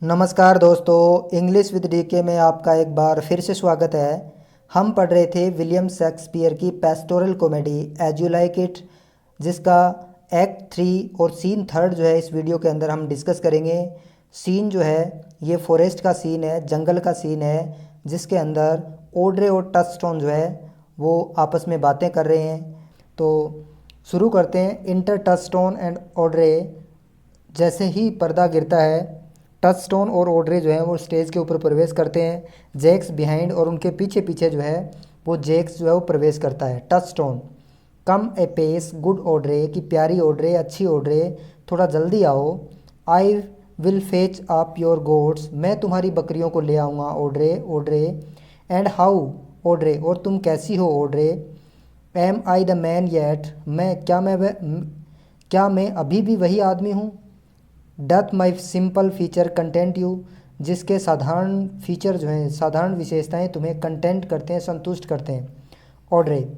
नमस्कार दोस्तों, English with DK में आपका एक बार फिर से स्वागत है। हम पढ़ रहे थे विलियम शेक्सपियर की pastoral comedy as you like it, जिसका एक्ट 3 और सीन 3 जो है इस वीडियो के अंदर हम डिस्कस करेंगे। सीन जो है ये फॉरेस्ट का सीन है, जंगल का सीन है, जिसके अंदर ऑड्रे और टचस्टोन जो है वो आपस में बातें कर रहे हैं। तो शुरू करते हैं। Inter touchstone and Audrey. जैसे ही पर्दा गिरता है, टचस्टोन और ऑड्रे जो है वो स्टेज के ऊपर प्रवेश करते हैं। जैक्स बिहाइंड और उनके पीछे पीछे जो है वो जैक्स जो है वो प्रवेश करता है। Touchstone, come apace good Audrey, कि प्यारी ऑड्रे, अच्छी ऑड्रे, थोड़ा जल्दी आओ। I will fetch up your goats, मैं तुम्हारी बकरियों को ले आऊँगा Audrey. Audrey, and how Audrey, और तुम कैसी हो Audrey. Am I the man yet, क्या मैं अभी भी वही आदमी हूँ। Doth my simple feature content you, जिसके साधारण फीचर जो हैं, साधारण विशेषताएं तुम्हें कंटेंट करते हैं, संतुष्ट करते हैं। ऑड्रे,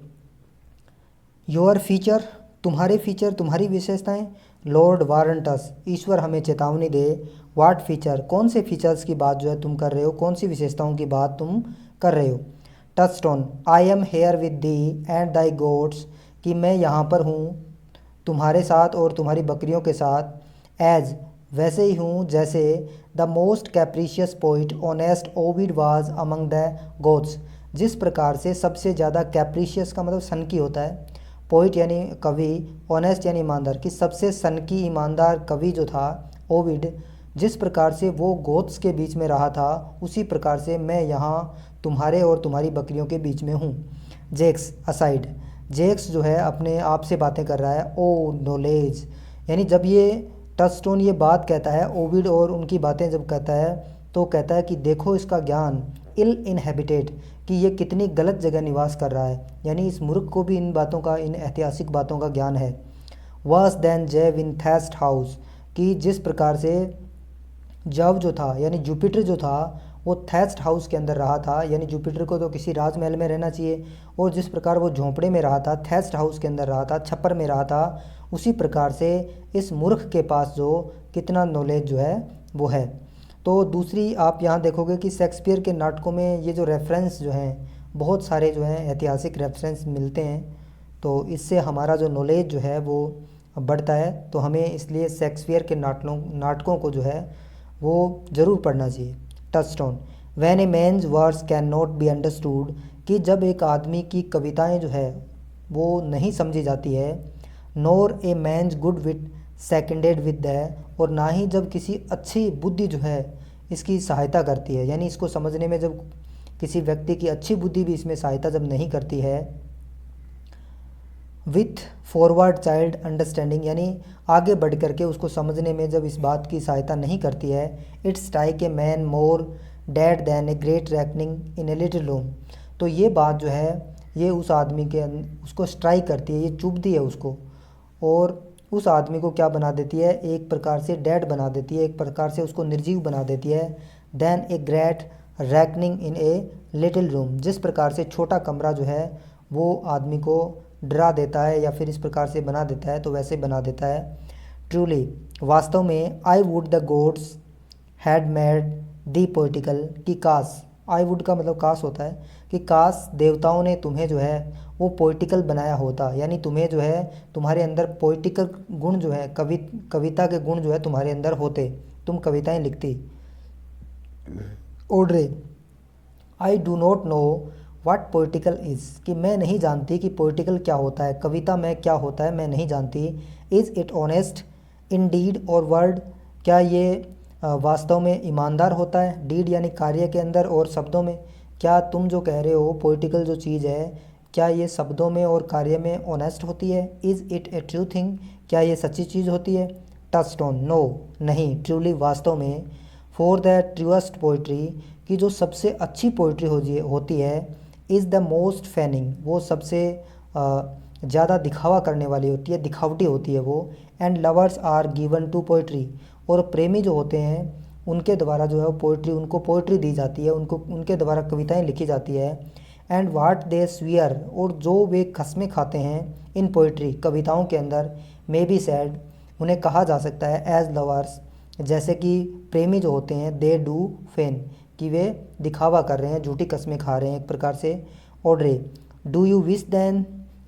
योर फीचर, तुम्हारे फीचर, तुम्हारी विशेषताएं। लॉर्ड वारंटस, ईश्वर हमें चेतावनी दे। वाट फीचर, कौन से फीचर्स की बात जो है तुम कर रहे हो, कौन सी विशेषताओं की बात तुम कर रहे हो। Touchstone, I am here with the and thy goats, कि मैं यहाँ पर हूँ तुम्हारे साथ और तुम्हारी बकरियों के साथ। एज, वैसे ही हूँ जैसे the most capricious poet honest Ovid was among the Goths, जिस प्रकार से सबसे ज़्यादा कैप्रिशियस का मतलब सनकी होता है, पोइट यानी कवि, ऑनेस्ट यानी ईमानदार, कि सबसे सनकी ईमानदार कवि जो था ओविड, जिस प्रकार से वो गोथ्स के बीच में रहा था, उसी प्रकार से मैं यहाँ तुम्हारे और तुम्हारी बकरियों के बीच में हूँ। जेक्स असाइड, जेक्स जो है अपने आप से बातें कर रहा है। ओ नॉलेज, यानी जब ये टचस्टोन ये बात कहता है, ओविड और उनकी बातें जब कहता है, तो कहता है कि देखो इसका ज्ञान, इल इनहेबिटेड, कि ये कितनी गलत जगह निवास कर रहा है, यानी इस मूर्ख को भी इन बातों का, इन ऐतिहासिक बातों का ज्ञान है। वर्स देन जेव इन थेस्ट हाउस, कि जिस प्रकार से जव जो था यानी जुपिटर जो था वो थेस्ट हाउस के अंदर रहा था, यानी जुपिटर को तो किसी राजमहल में रहना चाहिए, और जिस प्रकार वो झोंपड़े में रहा था, थेस्ट हाउस के अंदर रहा था, छप्पर में रहा था, उसी प्रकार से इस मूर्ख के पास जो कितना नॉलेज जो है वो है। तो दूसरी आप यहाँ देखोगे कि शेक्सपियर के नाटकों में ये जो रेफरेंस जो हैं, बहुत सारे जो हैं ऐतिहासिक रेफरेंस मिलते हैं, तो इससे हमारा जो नॉलेज जो है वो बढ़ता है। तो हमें इसलिए शेक्सपियर के नाटकों को जो है वो ज़रूर पढ़ना चाहिए। Touchstone, when a man's words cannot be understood, कि जब एक आदमी की कविताएं जो है वो नहीं समझी जाती है। Nor a man's good wit seconded with the, और ना ही जब किसी अच्छी बुद्धि जो है इसकी सहायता करती है, यानी इसको समझने में जब किसी व्यक्ति की अच्छी बुद्धि भी इसमें सहायता जब नहीं करती है। विथ फॉरवर्ड चाइल्ड अंडरस्टैंडिंग, यानी आगे बढ़ करके उसको समझने में जब इस बात की सहायता नहीं करती है। It's strike a man more dead than a great reckoning in a little room, तो ये बात जो है ये उस आदमी के उसको स्ट्राइक करती है, ये चुभती है उसको, और उस आदमी को क्या बना देती है, एक प्रकार से डेड बना देती है, एक प्रकार से उसको निर्जीव बना देती है। Than a great reckoning in a little room, जिस प्रकार से छोटा कमरा जो है वो आदमी को डरा देता है या फिर इस प्रकार से बना देता है, तो वैसे बना देता है। ट्रूली, वास्तव में, I would the gods had made the poetical, कि काश, आई वुड का मतलब काश होता है, कि काश देवताओं ने तुम्हें जो है वो पोइटिकल बनाया होता, यानी तुम्हें जो है तुम्हारे अंदर पोइटिकल गुण जो है, कविता के गुण जो है तुम्हारे अंदर होते, तुम कविताएं लिखती। Audrey, I do not know what poetical is, कि मैं नहीं जानती कि पोइटिकल क्या होता है, कविता में क्या होता है मैं नहीं जानती। Is it honest in deed और वर्ड, क्या ये वास्तव में ईमानदार होता है, डीड यानी कार्य के अंदर और शब्दों में। क्या तुम जो कह रहे हो पोइटिकल जो चीज़ है, क्या ये शब्दों में और कार्य में ऑनेस्ट होती है। Is it A true thing, क्या ये सच्ची चीज़ होती है। टचस्टोन, नो, नहीं, ट्रूली, वास्तव में। फॉर द ट्रूएस्ट पोइट्री, कि जो सबसे अच्छी पोइट्री होती है। इज़ द मोस्ट फैनिंग, वो सबसे ज़्यादा दिखावा करने वाली होती है, दिखावटी होती है वो। And lovers are given to poetry, और प्रेमी जो होते हैं उनके द्वारा जो है वो पोइट्री, उनको पोइट्री दी जाती है, उनको उनके द्वारा कविताएं लिखी जाती है। एंड वाट दे स्वीयर, और जो वे कस्में खाते हैं इन पोइट्री, कविताओं के अंदर, मे बी सैड, उन्हें कहा जा सकता है एज लवर्स, जैसे कि प्रेमी जो होते हैं दे डू फेन, कि वे दिखावा कर रहे हैं, झूठी कस्में खा रहे हैं एक प्रकार से। Audrey, do you wish then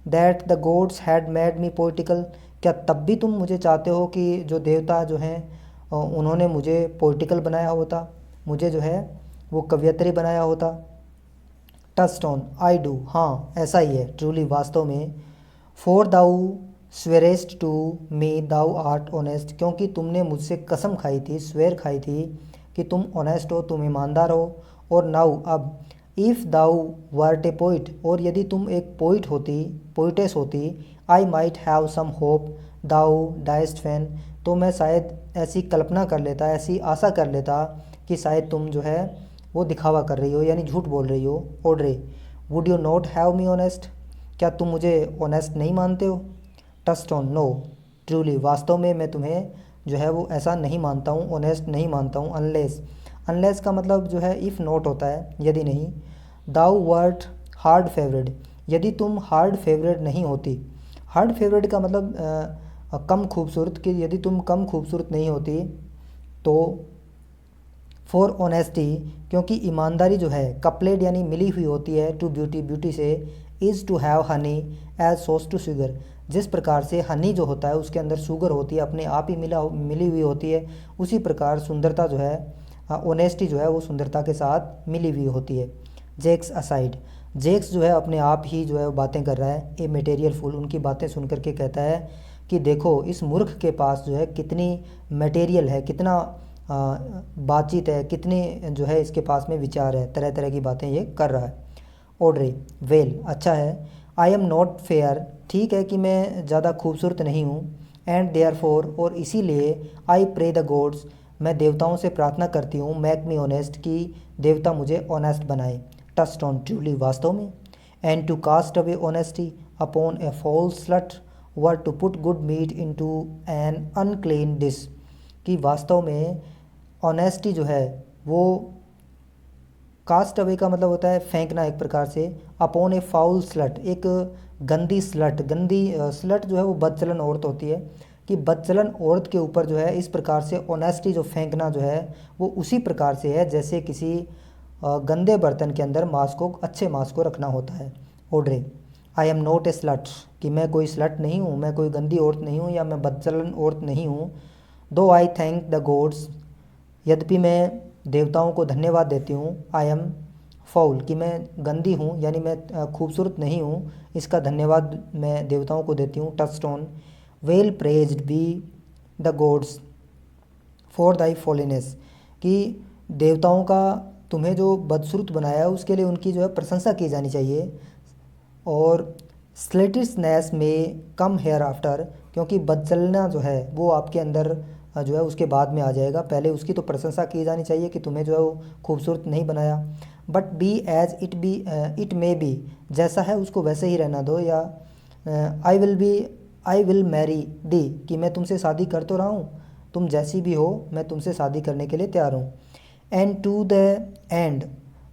that the gods had made me poetical, क्या तब भी तुम मुझे चाहते हो कि जो देवता जो हैं उन्होंने मुझे पोइटिकल बनाया होता, मुझे जो है वो कवियत्री बनाया होता। टस्ट ऑन, आई डू, हाँ ऐसा ही है, ट्रूली वास्तव में। For thou swearest to me thou art honest, क्योंकि तुमने मुझसे कसम खाई थी, स्वेर खाई थी कि तुम ऑनेस्ट हो, तुम ईमानदार हो। और नाउ अब, इफ़ दाउ वर्ट ए पोइट, और यदि तुम एक पोइट होती, पोइटेस होती, I might have some hope thou didst feign, तो मैं शायद ऐसी कल्पना कर लेता, ऐसी आशा कर लेता कि शायद तुम जो है वो दिखावा कर रही हो, यानी झूठ बोल रही हो। Audrey, would you not have me honest, क्या तुम मुझे ऑनेस्ट नहीं मानते हो। टस्ट ऑन, नो ट्रूली, वास्तव में मैं तुम्हें जो है वो ऐसा नहीं मानता हूँ, ऑनेस्ट नहीं मानता हूँ। अनलेस, अनलेस का मतलब जो है इफ़ नॉट होता है, यदि नहीं। दाउ वर्ट हार्ड फेवरेट, यदि तुम हार्ड फेवरेट नहीं होती। हार्ड फेवरेट का मतलब कम खूबसूरत, कि यदि तुम कम खूबसूरत नहीं होती तो। फॉर ऑनेस्टी, क्योंकि ईमानदारी जो है कपलेट यानी मिली हुई होती है टू ब्यूटी, ब्यूटी से। Is to have honey as sauce to sugar, जिस प्रकार से हनी जो होता है उसके अंदर शुगर होती है, अपने आप ही मिली हुई होती है, उसी प्रकार सुंदरता जो है, ऑनेस्टी जो है वो सुंदरता के साथ मिली हुई होती है। जेक्स असाइड, जेक्स जो है अपने आप ही जो है वो बातें कर रहा है। ए मटेरियल फूल, उनकी बातें सुन करके कहता है कि देखो इस मूर्ख के पास जो है कितनी मटेरियल है, कितना बातचीत है, कितने जो है इसके पास में विचार है, तरह तरह की बातें ये कर रहा है। ऑड्रे, वेल अच्छा है। आई एम नॉट फेयर, ठीक है कि मैं ज़्यादा खूबसूरत नहीं हूँ। एंड देयर फोर, और इसीलिए आई प्रे द गॉड्स, मैं देवताओं से प्रार्थना करती हूँ, मेक मी ऑनेस्ट, कि देवता मुझे ऑनेस्ट बनाए। टस्ट ऑन, ट्रूली वास्तव में। And to cast away honesty upon a false slut were to put good meat into an unclean dish, कि वास्तव में ऑनेस्टी जो है वो, कास्ट अवे का मतलब होता है फेंकना एक प्रकार से, अपॉन ए फाउल स्लट, एक गंदी स्लट, गंदी स्लट जो है वो बदचलन औरत होती है, कि बदचलन औरत के ऊपर जो है इस प्रकार से ऑनेस्टी जो फेंकना जो है वो उसी प्रकार से है जैसे किसी गंदे बर्तन के अंदर मांस को, अच्छे मांस को रखना होता है। Audrey, I am not a slut, कि मैं कोई स्लट नहीं हूँ, मैं कोई गंदी औरत नहीं हूँ, या मैं बदचलन औरत नहीं हूँ। दो आई थैंक द गॉड्स, यद्यपि मैं देवताओं को धन्यवाद देती हूँ। आई एम फाउल, कि मैं गंदी हूँ, यानी मैं खूबसूरत नहीं हूँ, इसका धन्यवाद मैं देवताओं को देती हूँ। Touchstone, well praised be the gods for thy foulness, कि देवताओं का तुम्हें जो बदसूरत बनाया है उसके लिए उनकी जो है प्रशंसा की जानी चाहिए। और स्लेटिसनेस में कम हेयर आफ्टर, क्योंकि बदचलना जो है वो आपके अंदर जो है उसके बाद में आ जाएगा, पहले उसकी तो प्रशंसा की जानी चाहिए कि तुम्हें जो है वो खूबसूरत नहीं बनाया। But be as it be, it may be, जैसा है उसको वैसे ही रहना दो। या आई विल मैरी दी, कि मैं तुमसे शादी कर तो रहा हूँ, तुम जैसी भी हो मैं तुमसे शादी करने के लिए तैयार हूँ। And to the end,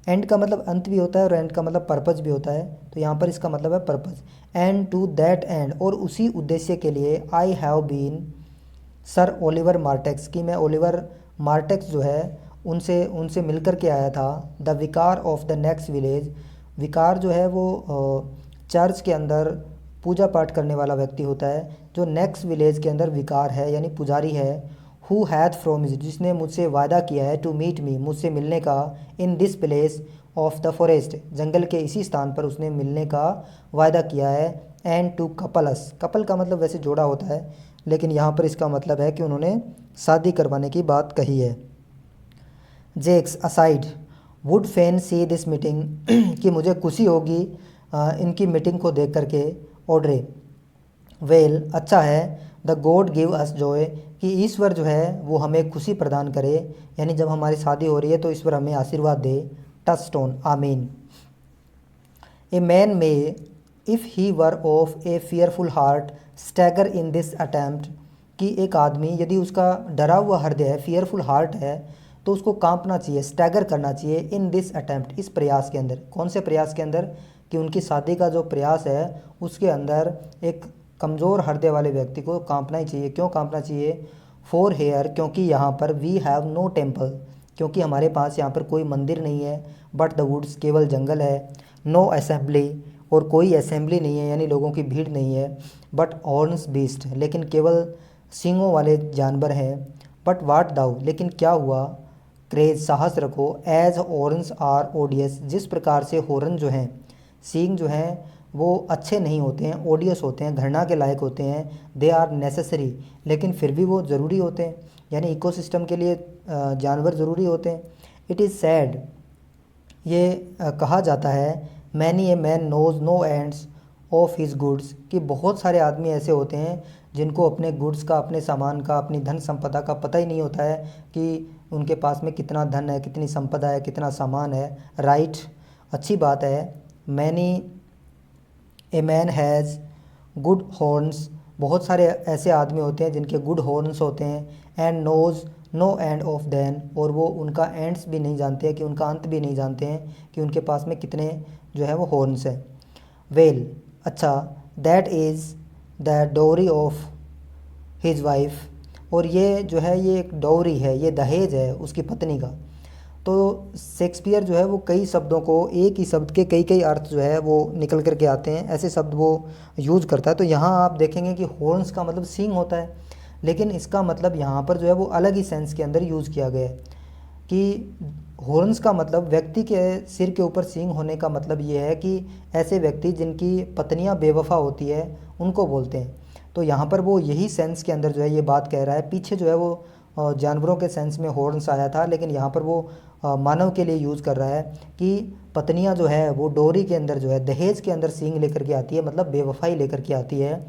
end का मतलब अंत भी होता है और एंड का मतलब पर्पज़ भी होता है, तो यहाँ पर इसका मतलब है purpose. And to that end, और उसी उद्देश्य के लिए, I have been Sir Oliver Martext, की मैं ओलिवर मार्टेक्स जो है उनसे उनसे मिलकर के आया था। द विकार ऑफ द नेक्स्ट विलेज, विकार जो है वो चर्च के अंदर पूजा पाठ करने वाला व्यक्ति होता है, जो नेक्स्ट विलेज के अंदर विकार है यानी पुजारी है। हु हैथ प्रोमिस, जिसने मुझसे वादा किया है, टू मीट मी, मुझसे मिलने का, in this place of the forest, जंगल के इसी स्थान पर उसने मिलने का वादा किया है। एंड टू कपलस, कपल का मतलब वैसे जोड़ा होता है, लेकिन यहाँ पर इसका मतलब है कि उन्होंने शादी करवाने की बात कही है। Jaques aside, would fain see this meeting, कि मुझे खुशी होगी इनकी मीटिंग को देख करके। ऑड्रे, वेल अच्छा है। The God give us Joy, कि ईश्वर जो है वो हमें खुशी प्रदान करे, यानी जब हमारी शादी हो रही है तो ईश्वर हमें आशीर्वाद दे। टचस्टोन, आमीन। A man may, if he were of a fearful heart, stagger in this attempt, कि एक आदमी यदि उसका डरा हुआ हृदय है, फियरफुल हार्ट है, तो उसको कांपना चाहिए, स्टैगर करना चाहिए, इन दिस अटैम्प्ट, इस प्रयास के अंदर। कौन से प्रयास के अंदर, कि उनकी शादी का जो प्रयास है उसके अंदर एक कमज़ोर हृदय वाले व्यक्ति को कांपना ही चाहिए। क्यों कांपना चाहिए। फॉर हेयर क्योंकि यहाँ पर, वी हैव नो टेम्पल क्योंकि हमारे पास यहाँ पर कोई मंदिर नहीं है, बट द वुड्स केवल जंगल है, नो असेंबली और कोई असेंबली नहीं है यानी लोगों की भीड़ नहीं है, बट हॉर्न्स बीस्ट लेकिन केवल सींगों वाले जानवर हैं, बट वाट दाउ लेकिन क्या हुआ, क्रेज साहस रखो, एज हॉर्न्स आर ओडियस जिस प्रकार से हॉर्न जो हैं, सींग जो हैं वो अच्छे नहीं होते हैं, ओडियस होते हैं, घृणा के लायक होते हैं, दे आर नेसेसरी लेकिन फिर भी वो ज़रूरी होते हैं यानी इकोसिस्टम के लिए जानवर ज़रूरी होते हैं। इट इज़ सैड ये कहा जाता है, many a man knows no ends of his goods कि बहुत सारे आदमी ऐसे होते हैं जिनको अपने गुड्स का, अपने सामान का, अपनी धन संपदा का पता ही नहीं होता है कि उनके पास में कितना धन है, कितनी संपदा है, कितना सामान है। राइट, अच्छी बात है। Many a man has good horns बहुत सारे ऐसे आदमी होते हैं जिनके गुड हॉर्न्स होते हैं, and knows no end of them और वो उनका एंड्स भी नहीं जानते हैं कि उनका अंत भी नहीं जानते हैं कि उनके पास में कितने जो है वो हॉर्न्स हैं। वेल अच्छा, दैट इज़ द डोरी ऑफ हिज वाइफ और ये जो है ये एक डोरी है, ये दहेज है उसकी पत्नी का। तो शेक्सपियर जो है वो कई शब्दों को, एक ही शब्द के कई कई अर्थ जो है वो निकल करके आते हैं, ऐसे शब्द वो यूज़ करता है। तो यहाँ आप देखेंगे कि हॉर्न्स का मतलब सींग होता है, लेकिन इसका मतलब यहाँ पर जो है वो अलग ही सेंस के अंदर यूज़ किया गया है कि हॉर्न्स का मतलब व्यक्ति के सिर के ऊपर सींग होने का मतलब ये है कि ऐसे व्यक्ति जिनकी पत्नियाँ बेवफा होती है उनको बोलते हैं। तो यहाँ पर वो यही सेंस के अंदर जो है ये बात कह रहा है। पीछे जो है वो जानवरों के सेंस में हॉर्न्स आया था, लेकिन यहाँ पर वो मानव के लिए यूज़ कर रहा है कि पत्नियाँ जो है वो डोरी के अंदर जो है दहेज के अंदर सींग लेकर के आती है, मतलब बेवफाई लेकर के आती है।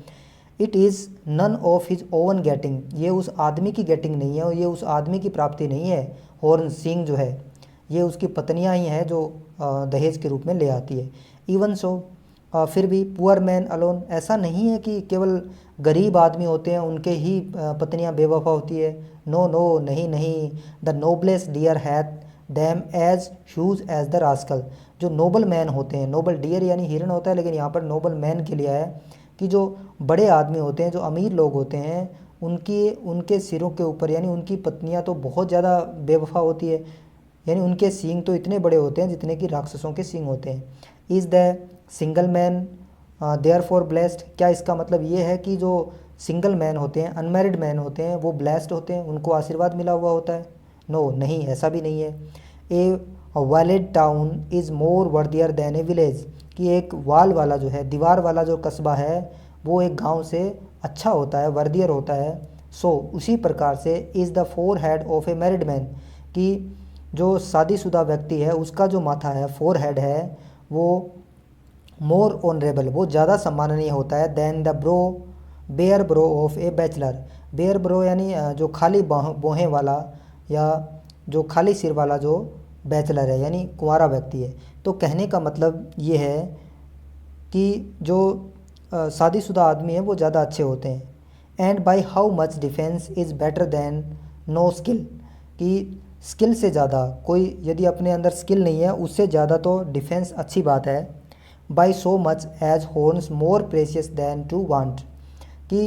It is none of his own getting ये उस आदमी की गेटिंग नहीं है और ये उस आदमी की प्राप्ति नहीं है। हॉर्न सींग जो है ये उसकी पत्नियाँ ही हैं जो दहेज के रूप में ले आती है। इवन सो फिर भी पुअर मैन अलोन ऐसा नहीं है कि केवल गरीब आदमी होते हैं उनके ही पत्नियां बेवफा होती है। नो नो नहीं नहीं, the noblest deer hath them as huge as the rascal जो नोबल मैन होते हैं, नोबल डियर यानी हिरन होता है लेकिन यहाँ पर नोबल मैन के लिए है कि जो बड़े आदमी होते हैं, जो अमीर लोग होते हैं, उनके सिरों के ऊपर यानी उनकी पत्नियाँ तो बहुत ज़्यादा बेवफा होती है, यानी उनके सींग तो इतने बड़े होते हैं जितने कि राक्षसों के सींग होते हैं। Is the single man therefore blessed क्या इसका मतलब ये है कि जो सिंगल मैन होते हैं, अनमैरिड मैन होते हैं, वो ब्लेस्ड होते हैं, उनको आशीर्वाद मिला हुआ होता है? नो नहीं, ऐसा भी नहीं है। A walled town is more worthier than a village कि एक वाल वाला जो है, दीवार वाला जो कस्बा है वो एक गांव से अच्छा होता है, वर्दियर होता है। सो उसी प्रकार से is the four head of A married man कि जो शादीशुदा व्यक्ति है उसका जो माथा है, फोर हेड है, वो मोर ऑनरेबल वो ज़्यादा सम्माननीय होता है than the brow bare brow of a bachelor. Bare brow यानी जो खाली बोहें वाला या जो खाली सिर वाला जो बैचलर है यानी कुंवारा व्यक्ति है। तो कहने का मतलब ये है कि जो शादीशुदा आदमी है वो ज़्यादा अच्छे होते हैं। And by how much defence is better than no skill कि स्किल से ज़्यादा कोई यदि अपने अंदर स्किल नहीं है उससे ज़्यादा तो डिफेंस अच्छी बात है। By so much as horns more precious than to want कि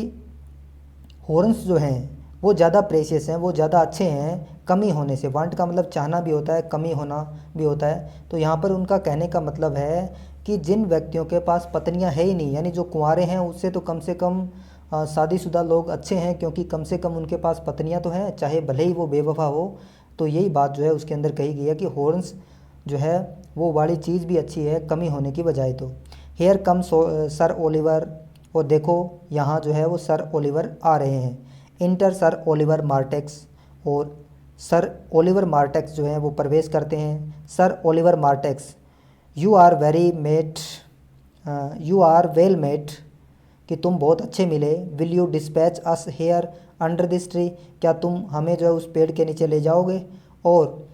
हॉर्न्स जो हैं वो ज़्यादा प्रेशियस हैं, वो ज़्यादा अच्छे हैं कमी होने से। वांट का मतलब चाहना भी होता है, कमी होना भी होता है। तो यहाँ पर उनका कहने का मतलब है कि जिन व्यक्तियों के पास पत्नियाँ है ही नहीं, यानी जो कुंवारे हैं उससे तो कम से कम शादीशुदा लोग अच्छे हैं क्योंकि कम से कम उनके पास पत्नियाँ तो हैं, चाहे भले ही वो बेवफा हो। तो यही बात जो है उसके अंदर कही गई है कि हॉर्न्स जो है वो वाली चीज़ भी अच्छी है कमी होने की बजाय। तो हेयर कम सर ओलिवर और देखो यहाँ जो है वो सर ओलिवर आ रहे हैं। इंटर सर ओलिवर मार्टेक्स और सर ओलिवर मार्टेक्स जो हैं वो प्रवेश करते हैं। Sir Oliver Martext you are very met, you are well met कि तुम बहुत अच्छे मिले। Will you dispatch us here under this tree क्या तुम हमें जो है उस पेड़ के नीचे ले जाओगे। और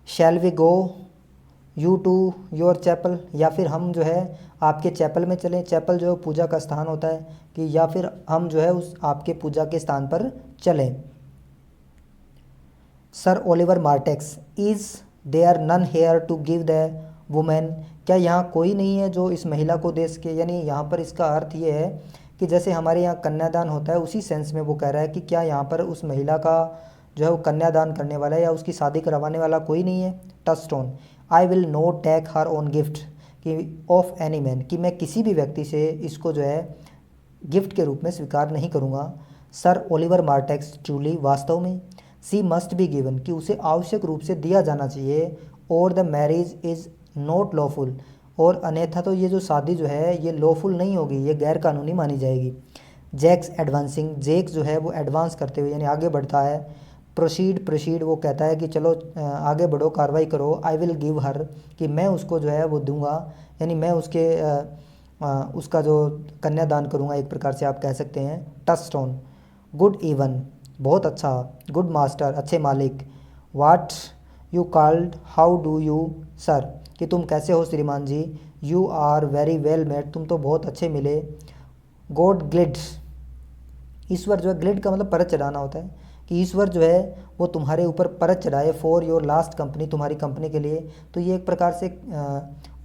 shall we go you to your chapel या फिर हम जो है आपके चैपल में चलें। चैपल जो है पूजा का स्थान होता है कि या फिर हम जो है उस आपके पूजा के स्थान पर चलें। Sir Oliver Martext is there none here to give the woman क्या यहाँ कोई नहीं है जो इस महिला को दे सके। यानी यहाँ पर इसका अर्थ ये है कि जैसे हमारे यहाँ कन्यादान होता है उसी सेंस में वो कह रहा है कि क्या यहाँ पर उस महिला का जो है वो कन्यादान करने वाला है या उसकी शादी करवाने वाला कोई नहीं है। Touchstone, I will not take her on gift कि ऑफ एनी मैन, कि मैं किसी भी व्यक्ति से इसको जो है गिफ्ट के रूप में स्वीकार नहीं करूँगा। सर ओलिवर मार्टेक्स, ट्रूली, वास्तव में। सी मस्ट बी गिवन, कि उसे आवश्यक रूप से दिया जाना चाहिए। और the marriage is not lawful, और अन्यथा तो ये जो शादी जो है ये लॉफुल नहीं होगी, ये गैर कानूनी मानी जाएगी। जैक्स एडवांसिंग, जेक्स जो है वो एडवांस करते हुए यानी आगे बढ़ता है। प्रोसीड, प्रोसीड वो कहता है कि चलो आगे बढ़ो, कार्रवाई करो। आई विल गिव हर, कि मैं उसको जो है वो दूंगा, यानी मैं उसका जो कन्यादान करूंगा, एक प्रकार से आप कह सकते हैं। टचस्टोन, गुड इवन, बहुत अच्छा। गुड मास्टर, अच्छे मालिक। What you called, how do you sir, कि तुम कैसे हो श्रीमान जी। You are very well made, तुम तो बहुत अच्छे मिले। गॉड ग्लिड, ईश्वर जो है, ग्लिड का मतलब परत चढ़ाना होता है, कि ईश्वर जो है वो तुम्हारे ऊपर परत चढ़ाए। फॉर योर लास्ट कंपनी, तुम्हारी कंपनी के लिए। तो ये एक प्रकार से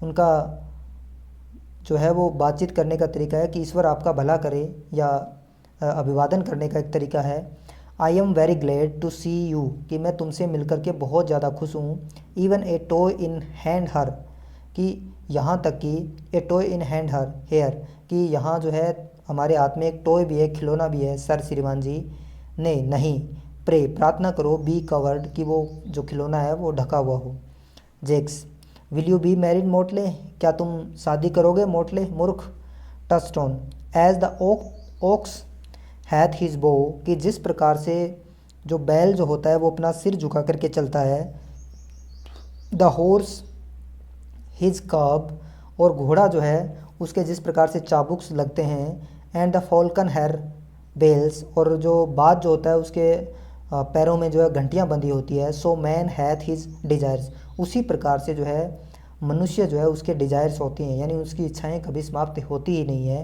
उनका जो है वो बातचीत करने का तरीका है कि ईश्वर आपका भला करे, या अभिवादन करने का एक तरीका है। I am very glad to see you, कि मैं तुमसे मिलकर के बहुत ज़्यादा खुश हूँ। Even a toy in hand her, कि यहाँ तक कि a toy in hand her here, कि यहाँ जो है हमारे हाथ में एक टॉय भी है, खिलौना भी है। सर श्रीमान जी, नहीं। प्रे, प्रार्थना करो। बी कवर्ड, कि वो जो खिलौना है वो ढका हुआ हो। Jaques, will you be married motley, क्या तुम शादी करोगे मोटले, मूर्ख। Touchstone, as the ox hath his bow, कि जिस प्रकार से जो बैल जो होता है वो अपना सिर झुका करके चलता है। द हॉर्स हिज कर्ब, और घोड़ा जो है उसके जिस प्रकार से चाबुक्स लगते हैं। And the falcon her bells, और जो बाज जो होता है उसके पैरों में जो है घंटियाँ बंधी होती है। So man hath his desires, उसी प्रकार से जो है मनुष्य जो है उसके डिजायर्स होती हैं, यानी उसकी इच्छाएं कभी समाप्त होती ही नहीं है।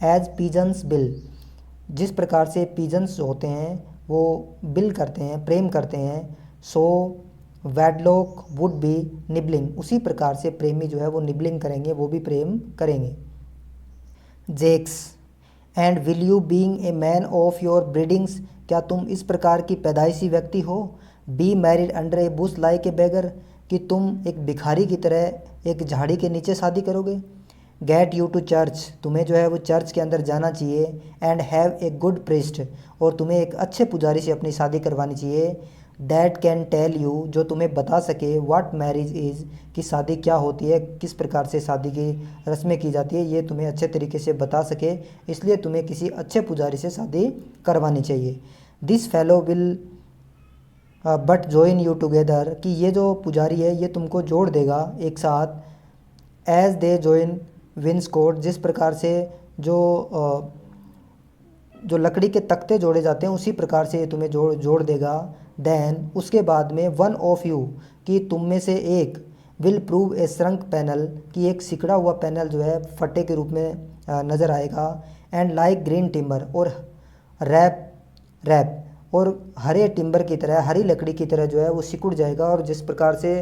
एज पीजन्स बिल, जिस प्रकार से पीजन्स जो होते हैं वो बिल करते हैं, प्रेम करते हैं। सो वैडलॉक वुड बी निबलिंग, उसी प्रकार से प्रेमी जो है वो निबलिंग करेंगे, वो भी प्रेम करेंगे। Jaques, and will you being a man of your breedings, क्या तुम इस प्रकार की पैदाइशी व्यक्ति हो। Be married under a bush like a beggar, कि तुम एक भिखारी की तरह एक झाड़ी के नीचे शादी करोगे। गेट यू टू चर्च, तुम्हें जो है वो चर्च के अंदर जाना चाहिए। And have a good priest, और तुम्हें एक अच्छे पुजारी से अपनी शादी करवानी चाहिए। दैट कैन टेल यू, जो तुम्हें बता सके। व्हाट मैरिज इज़, कि शादी क्या होती है, किस प्रकार से शादी की रस्में की जाती है, ये तुम्हें अच्छे तरीके से बता सके, इसलिए तुम्हें किसी अच्छे पुजारी से शादी करवानी चाहिए। This fellow will but join you together, कि ये जो पुजारी है ये तुमको जोड़ देगा एक साथ। As they join wainscot, जिस प्रकार से जो लकड़ी के तख्ते जोड़े जाते हैं उसी प्रकार से ये तुम्हें जोड़ देगा। देन, उसके बाद में वन ऑफ यू, कि तुम में से एक। Will prove A shrunk panel, कि एक सिकड़ा हुआ पैनल जो है फटे के रूप में नज़र आएगा। एंड लाइक ग्रीन टिम्बर, और रैप, और हरे टिम्बर की तरह, हरी लकड़ी की तरह जो है वो सिकुड़ जाएगा। और जिस प्रकार से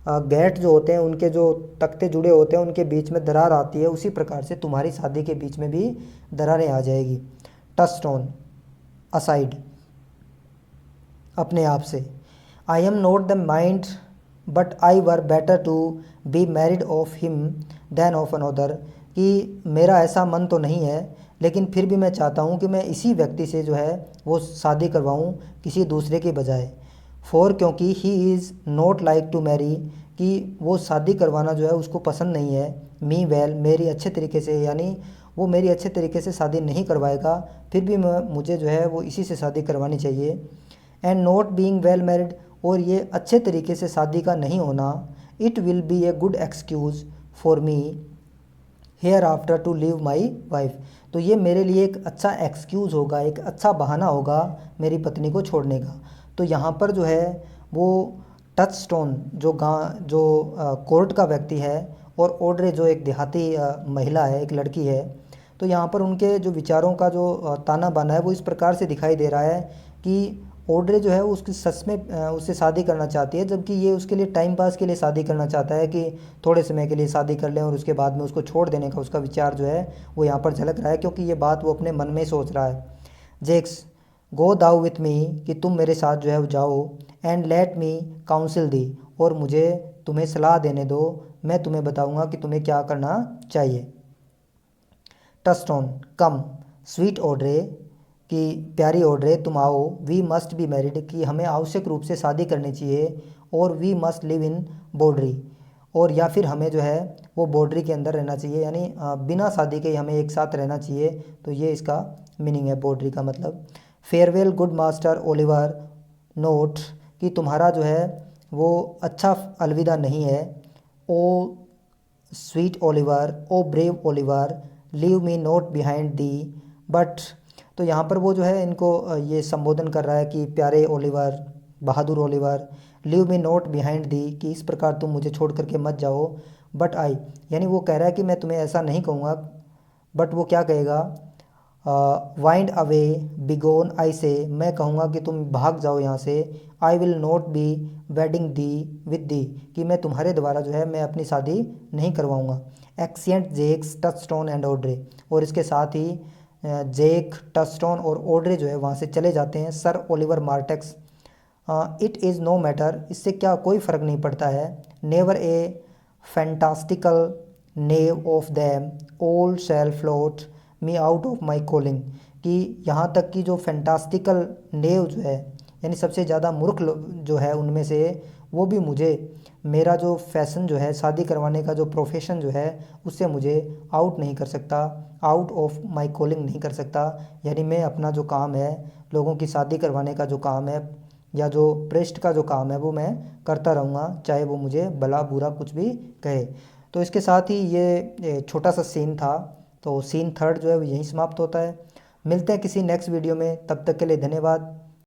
गेट जो होते हैं उनके जो तख्ते जुड़े होते हैं उनके बीच में दरार आती है, उसी प्रकार से तुम्हारी शादी के बीच में भी दरारें आ जाएगी। टचस्टोन, असाइड, अपने आप से। I am not the mind but I were better to be married of him than of another, कि मेरा ऐसा मन तो नहीं है, लेकिन फिर भी मैं चाहता हूँ कि मैं इसी व्यक्ति से जो है वो शादी करवाऊँ किसी दूसरे के बजाय। फॉर, क्योंकि he is not like to marry, कि वो शादी करवाना जो है उसको पसंद नहीं है। मी वेल, मेरी अच्छे तरीके से, यानी वो मेरी अच्छे तरीके से शादी नहीं करवाएगा, फिर भी मुझे जो है वो इसी से शादी करवानी चाहिए। And not being well married, और ये अच्छे तरीके से शादी का नहीं होना। It will be a good excuse for me here after two leave my wife, तो ये मेरे लिए एक अच्छा एक्सक्यूज़ होगा, एक अच्छा बहाना होगा मेरी पत्नी को छोड़ने का। तो यहाँ पर जो है वो टचस्टोन जो कोर्ट का व्यक्ति है, और ऑड्रे जो एक देहाती महिला है, एक लड़की है, तो यहाँ पर उनके जो विचारों का जो ताना बाना है वो इस प्रकार से दिखाई दे रहा है कि ऑड्रे जो है उसकी सच में उससे शादी करना चाहती है, जबकि ये उसके लिए टाइम पास के लिए शादी करना चाहता है कि थोड़े समय के लिए शादी कर लें और उसके बाद में उसको छोड़ देने का उसका विचार जो है वो यहाँ पर झलक रहा है, क्योंकि ये बात वो अपने मन में सोच रहा है। जेक्स, गो दाउ विथ मी, कि तुम मेरे साथ जो है वो जाओ, एंड लेट मी काउंसिल दी, और मुझे तुम्हें सलाह देने दो, मैं तुम्हें बताऊंगा कि तुम्हें क्या करना चाहिए। टस्टोन, कम, स्वीट ऑड्रे, कि प्यारी ऑड्रे तुम आओ, वी मस्ट बी मैरिड, कि हमें आवश्यक रूप से शादी करनी चाहिए, और we must live in bawdry, और या फिर हमें जो है वो बॉर्डरी के अंदर रहना चाहिए, यानी बिना शादी के ही हमें एक साथ रहना चाहिए। तो ये इसका मीनिंग है बॉर्डरी का मतलब। Farewell good master Oliver, not, कि तुम्हारा जो है वो अच्छा अलविदा नहीं है। O sweet Oliver, O brave Oliver, leave me not behind thee, but, तो यहाँ पर वो जो है इनको ये संबोधन कर रहा है कि प्यारे Oliver, Bahadur Oliver, leave me not behind दी, कि इस प्रकार तुम मुझे छोड़ करके मत जाओ। बट आई, यानी वो कह रहा है कि मैं तुम्हें ऐसा नहीं कहूँगा, बट वो क्या कहेगा, वाइंड अवे बिगोन, आई से, मैं कहूँगा कि तुम भाग जाओ यहाँ से। आई will not be wedding the with the, कि मैं तुम्हारे द्वारा जो है मैं अपनी शादी नहीं करवाऊँगा। एक्सियंट, जेक्स, टचस्टोन एंड ऑड्रे, और इसके साथ ही जेक, टचस्टोन और ऑड्रे जो है वहाँ से चले जाते हैं। Sir Oliver Martext, it is no matter, इससे क्या कोई फ़र्क नहीं पड़ता है। Never a fantastical knave of them all shall flout me out of my calling, कि यहाँ तक कि जो फैंटास्टिकल नेव जो है, यानी सबसे ज़्यादा मूर्ख जो है उनमें से, वो भी मुझे मेरा जो फैशन जो है शादी करवाने का जो प्रोफेशन जो है उससे मुझे आउट नहीं कर सकता, आउट ऑफ माई कॉलिंग नहीं कर सकता। यानी मैं अपना जो काम है, लोगों की शादी करवाने का जो काम है या जो प्रेस्ट का जो काम है वो मैं करता रहूँगा, चाहे वो मुझे भला बुरा कुछ भी कहे। तो इसके साथ ही ये छोटा सा सीन था, तो सीन थर्ड जो है वो यहीं समाप्त होता है। मिलते हैं किसी नेक्स्ट वीडियो में, तब तक के लिए धन्यवाद।